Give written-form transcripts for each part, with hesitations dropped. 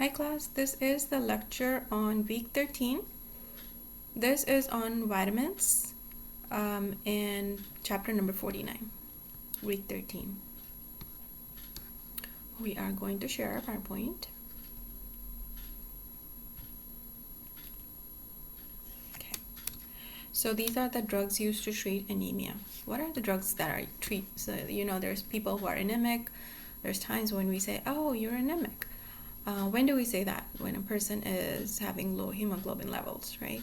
Hi class, this is the lecture on week 13. This is on vitamins and chapter number 49, week 13. We are going to share our PowerPoint. Okay, so these are the drugs used to treat anemia. What are the drugs that are treat? So there's people who are anemic. There's times when we say, oh, you're anemic. When do we say that? When a person is having low hemoglobin levels, right?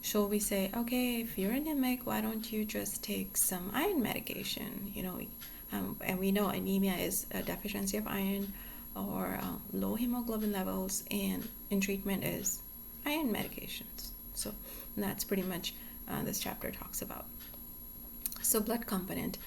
So we say, okay, if you're anemic, why don't you just take some iron medication? And we know anemia is a deficiency of iron or low hemoglobin levels, and in treatment is iron medications. So that's pretty much this chapter talks about. So blood component.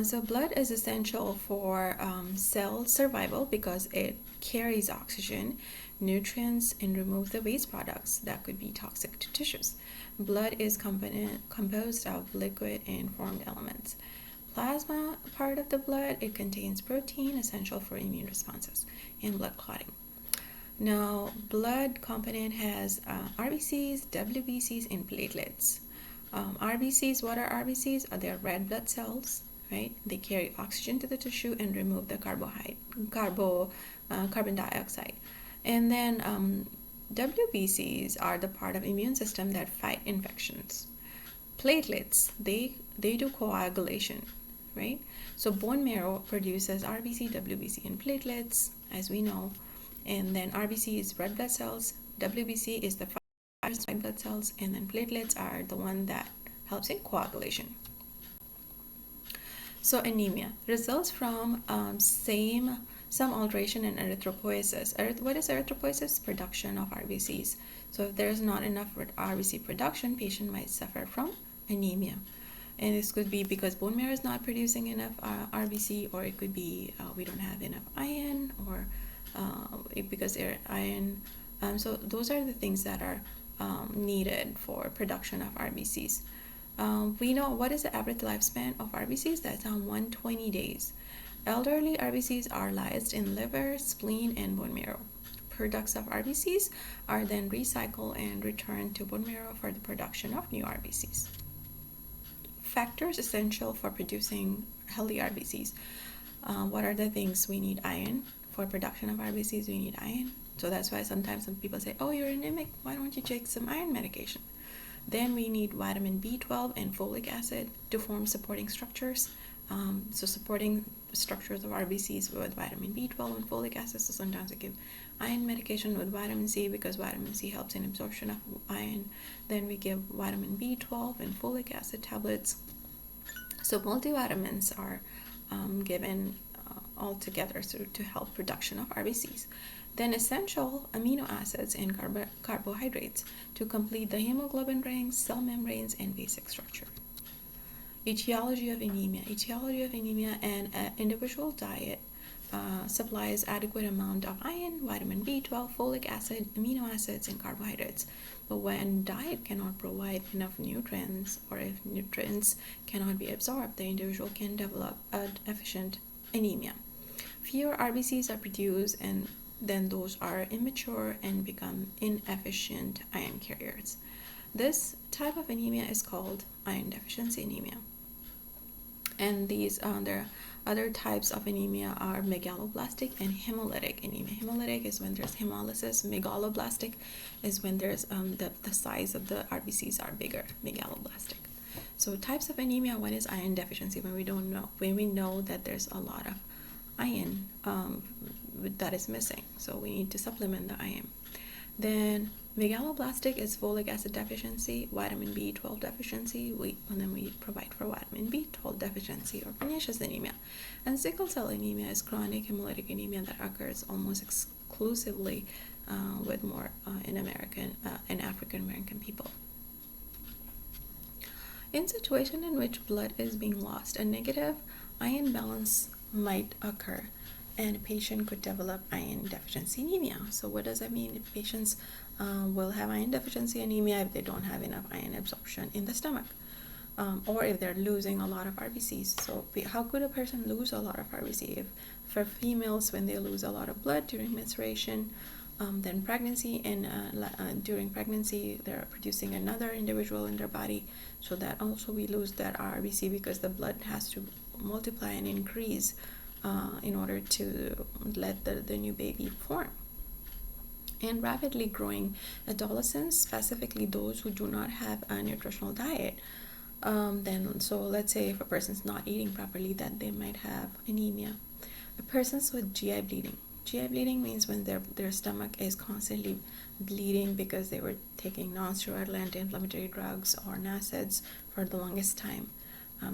So blood is essential for cell survival because it carries oxygen, nutrients, and removes the waste products that could be toxic to tissues. Blood is composed of liquid and formed elements. Plasma part of the blood, it contains protein essential for immune responses and blood clotting. Now, blood component has RBCs, WBCs, and platelets. RBCs, what are RBCs? They're red blood cells, right? They carry oxygen to the tissue and remove the carbon dioxide. And then WBCs are the part of immune system that fight infections. Platelets, they do coagulation, right? So bone marrow produces RBC, WBC, and platelets, as we know. And then RBC is red blood cells, WBC is the white blood cells, and then platelets are the one that helps in coagulation. So anemia results from some alteration in erythropoiesis. What is erythropoiesis? Production of RBCs. So if there is not enough RBC production, patient might suffer from anemia. And this could be because bone marrow is not producing enough RBC, or it could be we don't have enough iron, or because iron. So those are the things that are needed for production of RBCs. We know what is the average lifespan of RBCs. That's 120 days. Elderly RBCs are lysed in liver, spleen, and bone marrow. Products of RBCs are then recycled and returned to bone marrow for the production of new RBCs. Factors essential for producing healthy RBCs. What are the things we need? Iron. For production of RBCs, we need iron. So that's why sometimes some people say, oh, you're anemic, why don't you take some iron medication? Then we need vitamin B12 and folic acid to form supporting structures. So supporting structures of RBCs with vitamin B12 and folic acid. So sometimes I give iron medication with vitamin C because vitamin C helps in absorption of iron. Then we give vitamin B12 and folic acid tablets. So multivitamins are given all together to help production of RBCs. Then essential amino acids and carbohydrates to complete the hemoglobin rings, cell membranes, and basic structure. Etiology of anemia. Etiology of anemia, and individual diet supplies adequate amount of iron, vitamin B12, folic acid, amino acids, and carbohydrates. But when diet cannot provide enough nutrients, or if nutrients cannot be absorbed, the individual can develop a deficient anemia. Fewer RBCs are produced, and then those are immature and become inefficient iron carriers. This type of anemia is called iron deficiency anemia. And these there other types of anemia are megaloblastic and hemolytic anemia. Hemolytic is when there's hemolysis. Megaloblastic is when there's the size of the RBCs are bigger. Megaloblastic. So types of anemia. One is iron deficiency, when we know that there's a lot of iron that is missing, so we need to supplement the iron. Then megaloblastic is folic acid deficiency, vitamin B12 deficiency, and then we provide for vitamin B12 deficiency or pernicious anemia. And sickle cell anemia is chronic hemolytic anemia that occurs almost exclusively with more in African American people. In situation in which blood is being lost, a negative iron balance might occur, and a patient could develop iron deficiency anemia. So what does that mean? Patients will have iron deficiency anemia if they don't have enough iron absorption in the stomach, or if they're losing a lot of RBCs. So how could a person lose a lot of RBC? If for females, when they lose a lot of blood during menstruation, Then pregnancy, and during pregnancy they're producing another individual in their body, so that also we lose that RBC because the blood has to multiply and increase in order to let the new baby form. And rapidly growing adolescents, specifically those who do not have a nutritional diet, then so let's say if a person's not eating properly, that they might have anemia. Persons with GI bleeding. GI bleeding means when their stomach is constantly bleeding because they were taking non-steroidal anti-inflammatory drugs or NSAIDs for the longest time,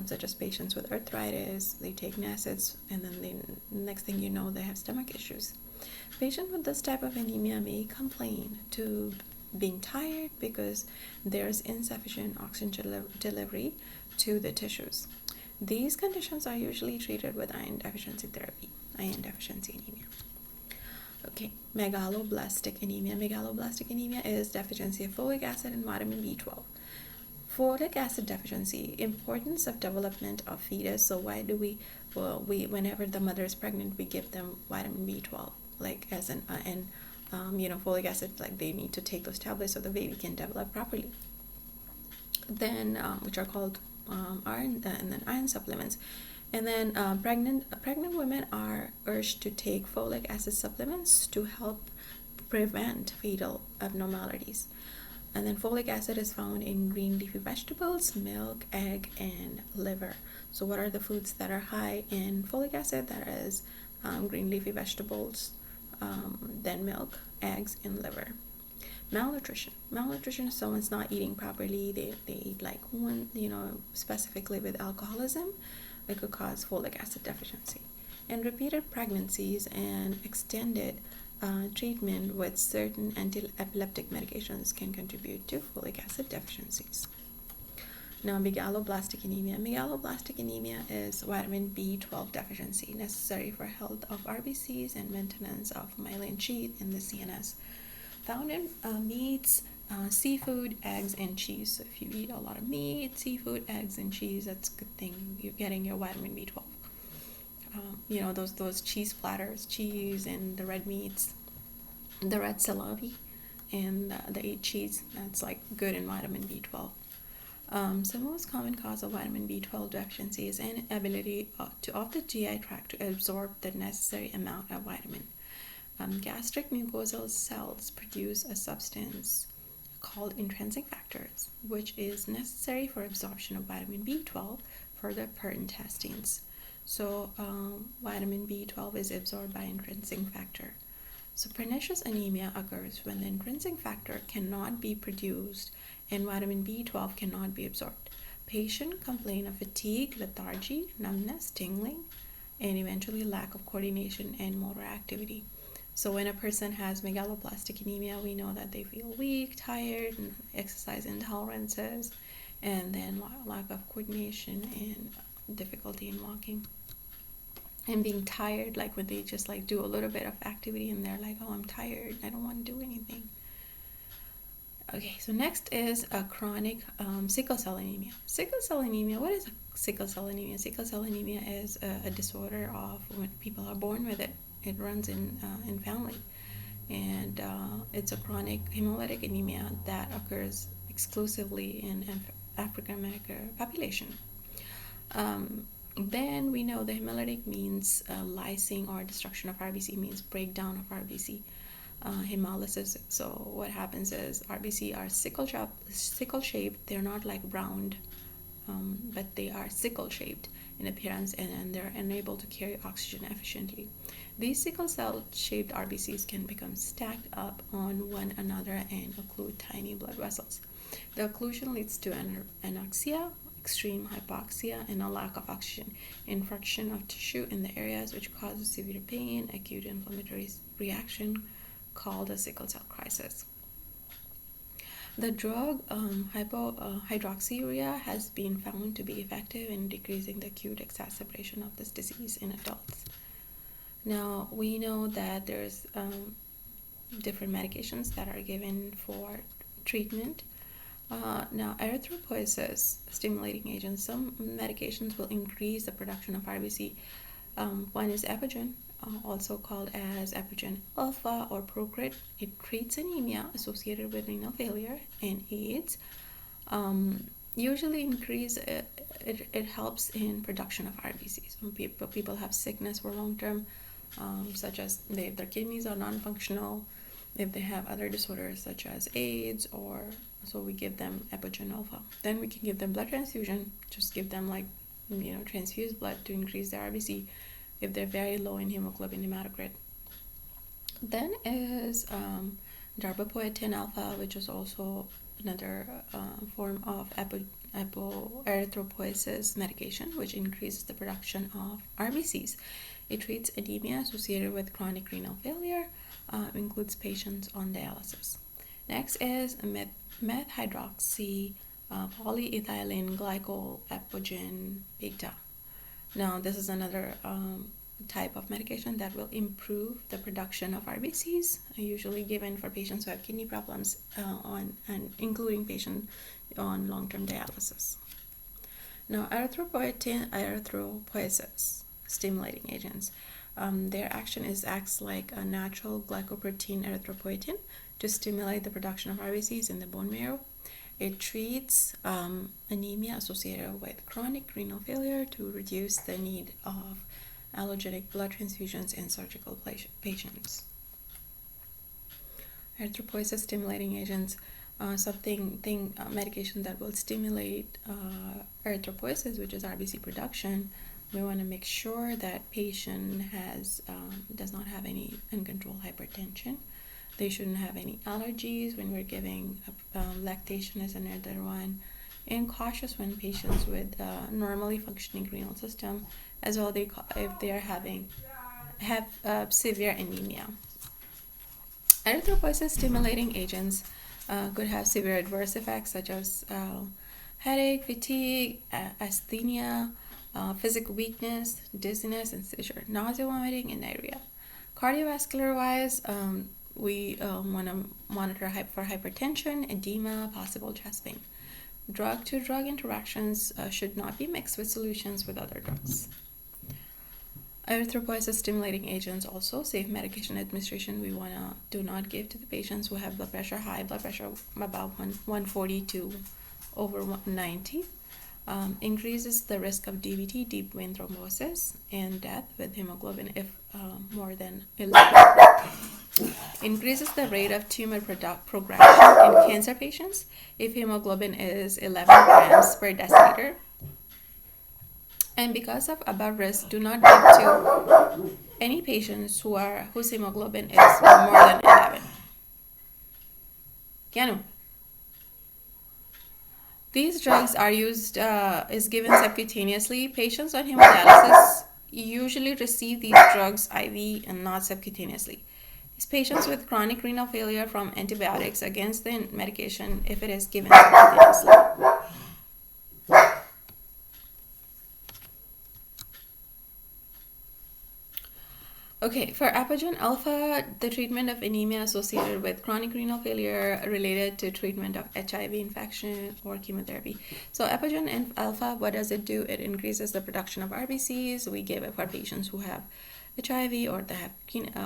such as patients with arthritis. They take NSAIDs, and then the next thing you know, they have stomach issues. Patients with this type of anemia may complain to being tired because there's insufficient oxygen delivery to the tissues. These conditions are usually treated with iron deficiency therapy, iron deficiency anemia. Okay, megaloblastic anemia. Megaloblastic anemia is deficiency of folic acid and vitamin B12. Folic acid deficiency, importance of development of fetus. So why do we whenever the mother is pregnant, we give them vitamin B12, like as an folic acid, like they need to take those tablets so the baby can develop properly. Then which are called iron, and then iron supplements. And then pregnant women are urged to take folic acid supplements to help prevent fetal abnormalities. And then folic acid is found in green leafy vegetables, milk, egg, and liver. So what are the foods that are high in folic acid? That is green leafy vegetables, then milk, eggs, and liver. Malnutrition is someone's not eating properly. They eat like one, specifically with alcoholism, it could cause folic acid deficiency. And repeated pregnancies and extended treatment with certain anti-epileptic medications can contribute to folic acid deficiencies. Now, megaloblastic anemia. Megaloblastic anemia is vitamin B12 deficiency, necessary for health of RBCs and maintenance of myelin sheath in the CNS. Found in meats, seafood, eggs, and cheese. So if you eat a lot of meat, seafood, eggs, and cheese, that's a good thing. You're getting your vitamin B12. Those cheese platters, cheese and the red meats, the red salami, and the 8 cheese. That's like good in vitamin B12. So most common cause of vitamin B12 deficiency is inability of the GI tract to absorb the necessary amount of vitamin. Gastric mucosal cells produce a substance called intrinsic factors, which is necessary for absorption of vitamin B12 for the per intestines. So vitamin B12 is absorbed by intrinsic factor. So pernicious anemia occurs when the intrinsic factor cannot be produced and vitamin B12 cannot be absorbed. Patient complain of fatigue, lethargy, numbness, tingling, and eventually lack of coordination and motor activity. So when a person has megaloblastic anemia, we know that they feel weak, tired, and exercise intolerances, and then lack of coordination and difficulty in walking. And being tired, like when they just like do a little bit of activity and they're like, oh, I'm tired, I don't want to do anything. Okay, so next is a chronic sickle cell anemia. Sickle cell anemia, what is sickle cell anemia? Sickle cell anemia is a disorder of when people are born with it. It runs in family, and it's a chronic hemolytic anemia that occurs exclusively in African American population. Then we know the hemolytic means lysing or destruction of RBC, means breakdown of RBC. Hemolysis. So what happens is RBC are sickle shaped. They're not like round, but they are sickle shaped in appearance, and they're unable to carry oxygen efficiently. These sickle cell shaped RBCs can become stacked up on one another and occlude tiny blood vessels. The occlusion leads to anoxia, extreme hypoxia, and a lack of oxygen, infarction of tissue in the areas, which causes severe pain, acute inflammatory reaction called a sickle cell crisis. The drug hydroxyurea has been found to be effective in decreasing the acute exacerbation of this disease in adults. Now, we know that there's different medications that are given for treatment. Now, erythropoiesis stimulating agents, some medications will increase the production of RBC. One is Epigen, also called as Epogen Alpha or Procrit. It treats anemia associated with renal failure and AIDS. Usually it helps in production of RBCs. When people have sickness for long term, such as their kidneys are non-functional, if they have other disorders such as AIDS, or so we give them Epogen Alpha. Then we can give them blood transfusion, just give them transfuse blood to increase their RBC if they're very low in hemoglobin hematocrit. Then is darbepoetin alpha, which is also another form of erythropoiesis medication, which increases the production of RBCs. It treats anemia associated with chronic renal failure, includes patients on dialysis. Next is methhydroxy polyethylene glycol Epogen beta. Now, this is another type of medication that will improve the production of RBCs, usually given for patients who have kidney problems and including patients on long-term dialysis. Now, erythropoiesis stimulating agents. Their action acts like a natural glycoprotein erythropoietin to stimulate the production of RBCs in the bone marrow. It treats anemia associated with chronic renal failure to reduce the need of allogeneic blood transfusions in surgical patients. Erythropoiesis stimulating agents, medication that will stimulate erythropoiesis, which is RBC production. We want to make sure that patient does not have any uncontrolled hypertension. They shouldn't have any allergies when we're giving. Lactation is another one. And cautious when patients with normally functioning renal system, as well if they are have severe anemia. Erythropoiesis stimulating agents could have severe adverse effects such as headache, fatigue, asthenia, physical weakness, dizziness, and seizure, nausea, vomiting, and diarrhea. Cardiovascular wise, we want to monitor for hypertension, edema, possible chest pain. Drug-to-drug interactions should not be mixed with solutions with other drugs. Erythropoiesis stimulating agents also, safe medication administration, we want to do not give to the patients who have high blood pressure about 140 to over 190. Increases the risk of DVT, deep vein thrombosis, and death with hemoglobin if more than 11. Increases the rate of tumor progression in cancer patients if hemoglobin is 11 grams per deciliter. And because of above risk, do not give to any patients whose hemoglobin is more than 11. Kianu. These drugs are used, is given subcutaneously. Patients on hemodialysis usually receive these drugs IV and not subcutaneously. These patients with chronic renal failure from antibiotics against the medication if it is given subcutaneously. Okay, for Epogen Alpha, the treatment of anemia associated with chronic renal failure related to treatment of HIV infection or chemotherapy. So Epogen Alpha, what does it do? It increases the production of RBCs. We give it for patients who have HIV or they have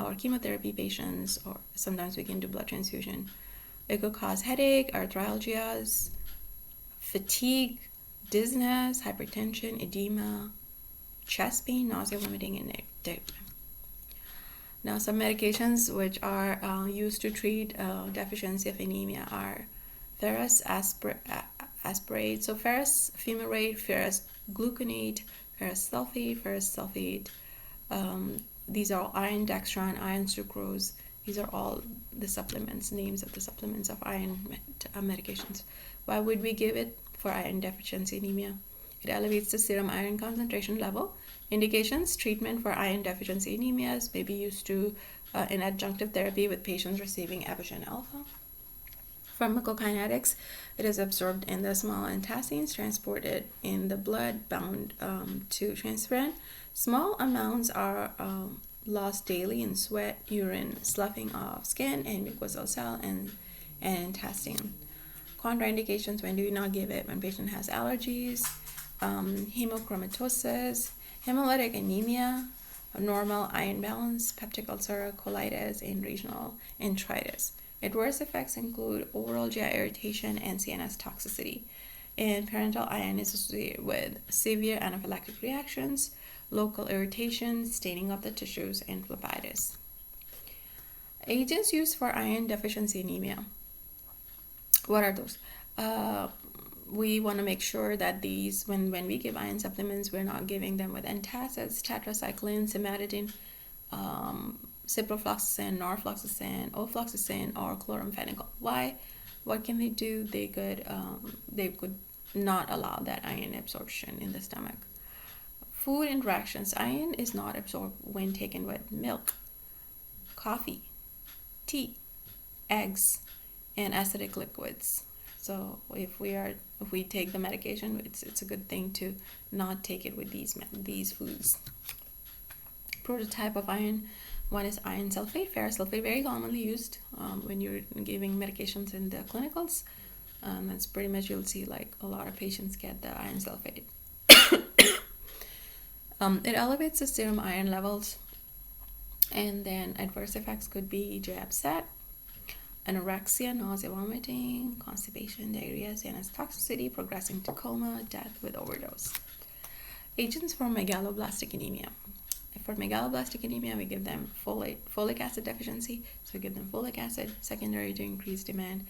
or chemotherapy patients, or sometimes we can do blood transfusion. It could cause headache, arthralgias, fatigue, dizziness, hypertension, edema, chest pain, nausea, vomiting, and diarrhea. Now, some medications which are used to treat deficiency of anemia are ferrous aspartate, so ferrous fumarate, ferrous gluconate, ferrous sulfate. These are all iron dextran, iron sucrose. These are all the supplements, names of the supplements of iron medications. Why would we give it for iron deficiency anemia? It elevates the serum iron concentration level. Indications: treatment for iron deficiency anemias may be used to in adjunctive therapy with patients receiving Epogen Alpha. Pharmacokinetics: it is absorbed in the small intestines, transported in the blood, bound to transferrin. Small amounts are lost daily in sweat, urine, sloughing of skin, and mucosal cell and intestine. Contraindications: when do you not give it? When patient has allergies, hemochromatosis, hemolytic anemia, normal iron balance, peptic ulcer, colitis, and regional enteritis. Adverse effects include oral GI irritation and CNS toxicity. And parental iron is associated with severe anaphylactic reactions, local irritation, staining of the tissues, and phlebitis. Agents used for iron deficiency anemia. What are those? We want to make sure that these, when we give iron supplements, we're not giving them with antacids, tetracycline, cimetidine, ciprofloxacin, norfloxacin, ofloxacin, or chloramphenicol. Why? What can they do? They could not allow that iron absorption in the stomach. Food interactions. Iron is not absorbed when taken with milk, coffee, tea, eggs, and acidic liquids. So if we take the medication, it's a good thing to not take it with these foods. Prototype of iron. One is iron sulfate, ferrous sulfate, very commonly used when you're giving medications in the clinicals. That's pretty much, you'll see like a lot of patients get the iron sulfate. It elevates the serum iron levels, and then adverse effects could be GI upset, anorexia, nausea, vomiting, constipation, diarrhea, CNS toxicity, progressing to coma, death with overdose. Agents for megaloblastic anemia. For megaloblastic anemia, we give them folic acid deficiency, so we give them folic acid, secondary to increased demand.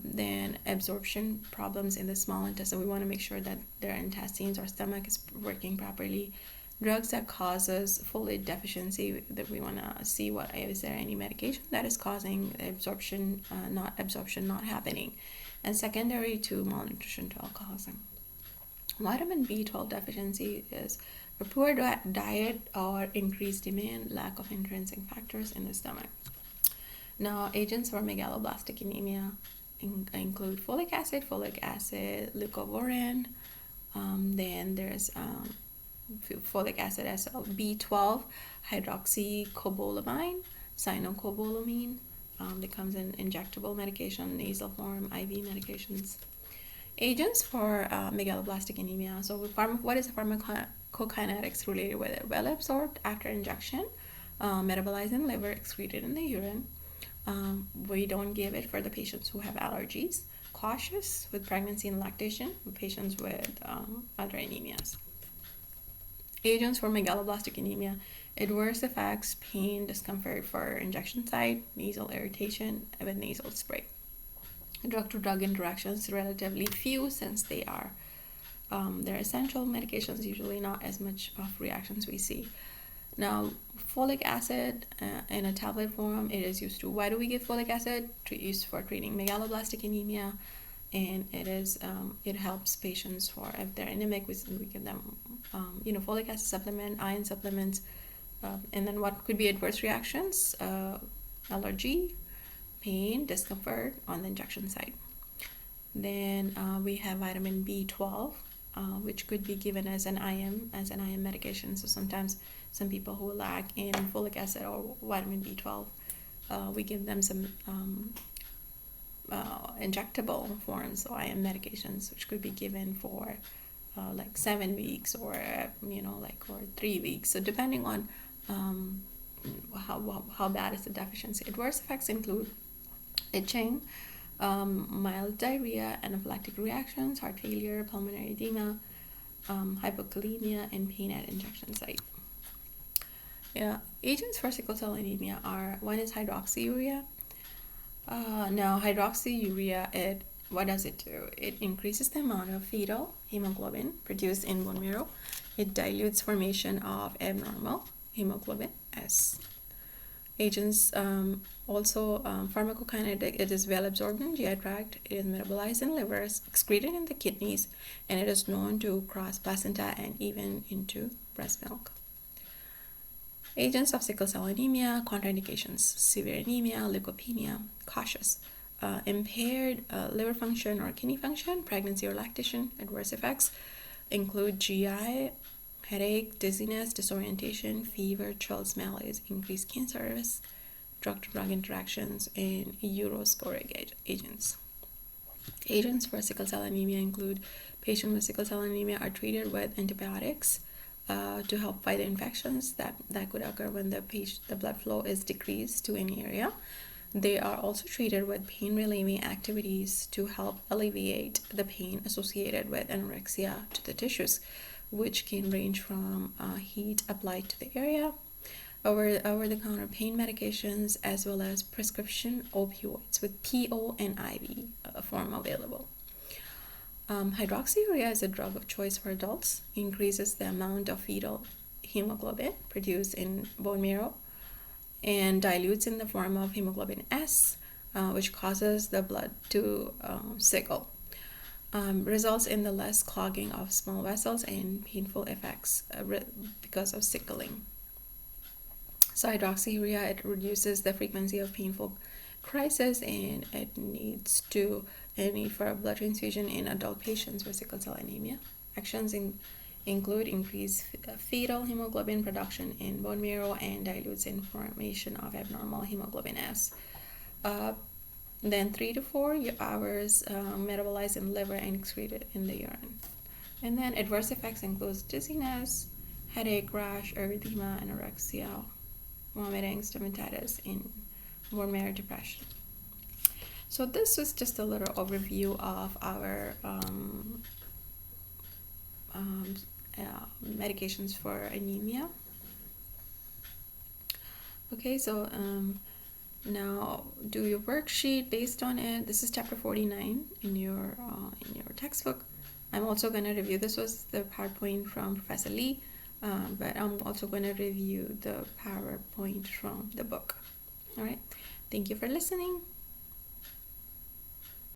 Then absorption problems in the small intestine. We want to make sure that their intestines or stomach is working properly. Drugs that causes folate deficiency, that we want to see is there any medication that is causing absorption not happening, and secondary to malnutrition to alcoholism. Vitamin B12 deficiency is a poor diet or increased demand, lack of intrinsic factors in the stomach. Now, agents for megaloblastic anemia include folic acid, leucovorin. Then there's folic acid as well, B12, hydroxycobalamin, cyanocobalamin. That comes in injectable medication, nasal form, IV medications. Agents for megaloblastic anemia. So what is the pharmacokinetics related with it? Well absorbed after injection, metabolized in liver, excreted in the urine. We don't give it for the patients who have allergies. Cautious with pregnancy and lactation, with patients with other anemias. Agents for megaloblastic anemia. Adverse effects, pain, discomfort for injection site, nasal irritation with nasal spray. Drug-to-drug interactions, relatively few since they're essential medications, usually not as much of reactions we see. Now, folic acid in a tablet form, it is used to. Why do we give folic acid? Used for treating megaloblastic anemia, and it helps patients for if they're anemic. We give them folic acid supplement, iron supplements, and then what could be adverse reactions? Allergy, pain, discomfort on the injection site. Then we have vitamin B12, which could be given as an IM medication. So sometimes some people who lack in folic acid or vitamin B12, we give them some injectable forms of IM medications, which could be given for like 7 weeks or or 3 weeks. So depending on how bad is the deficiency. Adverse effects include itching, mild diarrhea, anaphylactic reactions, heart failure, pulmonary edema, hypokalemia, and pain at injection site. Agents for sickle cell anemia are, one is hydroxyurea. Now, hydroxyurea, what does it do? It increases the amount of fetal hemoglobin produced in bone marrow. It dilutes formation of abnormal hemoglobin S. Agents also pharmacokinetic. It is well absorbed in GI tract. It is metabolized in livers, excreted in the kidneys, and it is known to cross placenta and even into breast milk. Agents of sickle cell anemia, contraindications: severe anemia, leukopenia, cautious, impaired liver function or kidney function, pregnancy or lactation. Adverse effects include GI, headache, dizziness, disorientation, fever, chills, malaise, increased cancer risk, drug-to-drug interactions, and uroscopic agents. Agents for sickle cell anemia include patients with sickle cell anemia are treated with antibiotics, to help fight infections that could occur when the blood flow is decreased to any area. They are also treated with pain relieving activities to help alleviate the pain associated with anorexia to the tissues, which can range from heat applied to the area, over-the-counter pain medications, as well as prescription opioids with PO and IV form available. Hydroxyurea is a drug of choice for adults. It increases the amount of fetal hemoglobin produced in bone marrow and dilutes in the form of hemoglobin S, which causes the blood to sickle. Results in the less clogging of small vessels and painful effects because of sickling. So hydroxyurea, it reduces the frequency of painful crisis, and it needs for a blood transfusion in adult patients with sickle cell anemia. Actions include increased fetal hemoglobin production in bone marrow and dilutes in formation of abnormal hemoglobin S. Then 3 to 4 hours metabolized in liver and excreted in the urine. And then adverse effects include dizziness, headache, rash, erythema, anorexia, vomiting, stomatitis, and bone marrow depression. So this was just a little overview of our medications for anemia. Okay, so now do your worksheet based on it. This is chapter 49 in your textbook. I'm also going to review, this was the PowerPoint from Professor Lee, but I'm also going to review the PowerPoint from the book. All right, thank you for listening.